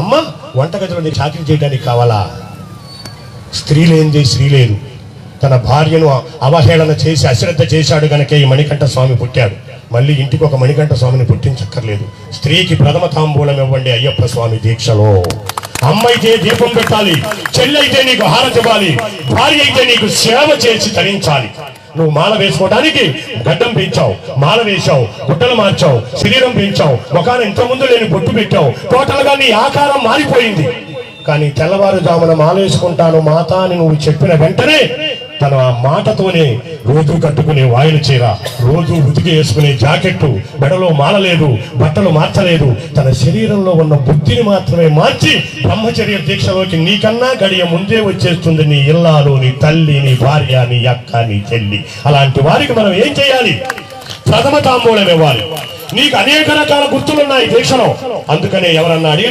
అమ్మ వంటగదిలో నీకు చాకరీ చేయడానికి కావాలా? స్త్రీ లేనిది స్త్రీ లేదు. తన భార్యను అవహేళన చేసి అశ్రద్ధ చేశాడు గనకే ఈ మణికంఠ స్వామి పుట్టాడు. మళ్ళీ ఇంటికి ఒక మణికంఠ స్వామిని పుట్టించక్కర్లేదు. స్త్రీకి ప్రథమ తాంబూలం ఇవ్వండి అయ్యప్ప స్వామి దీక్షలో. అమ్మ అయితే దీపం పెట్టాలి, చెల్లైతే నీకు హారతి ఇవ్వాలి, భార్య అయితే నీకు సేవ చేసి తరించాలి. నువ్వు మాల వేసుకోవడానికి గడ్డం పెంచావు, మాల వేశావు, గుడ్డలు మార్చావు, శరీరం పెంచావు, ముఖాన్ని ఇంత ముందు లేని బొట్టు పెట్టావు, టోటల్ గా నీ ఆకారం మారిపోయింది. కానీ తెల్లవారుజామున మాల వేసుకుంటాను మాత అని నువ్వు చెప్పిన వెంటనే తన ఆ మాటతోనే రోజు కట్టుకునే వాయిల చీర, రోజు ఉతికి వేసుకునే జాకెట్టు, మెడలో మాల లేదు, బట్టలు మార్చలేదు, తన శరీరంలో ఉన్న బుద్ధిని మాత్రమే మార్చి బ్రహ్మచర్య దీక్షలోకి నీకన్నా గడియ ముందే వచ్చేస్తుంది నీ ఇల్లాలు, నీ తల్లి, నీ భార్య, నీ అక్క, నీ చెల్లి. అలాంటి వారికి మనం ఏం చేయాలి? ప్రథమ తాంబూలం ఇవ్వాలి. నీకు అనేక రకాల గుర్తులున్నాయి దీక్షలో. అందుకనే ఎవరన్నా అడిగిన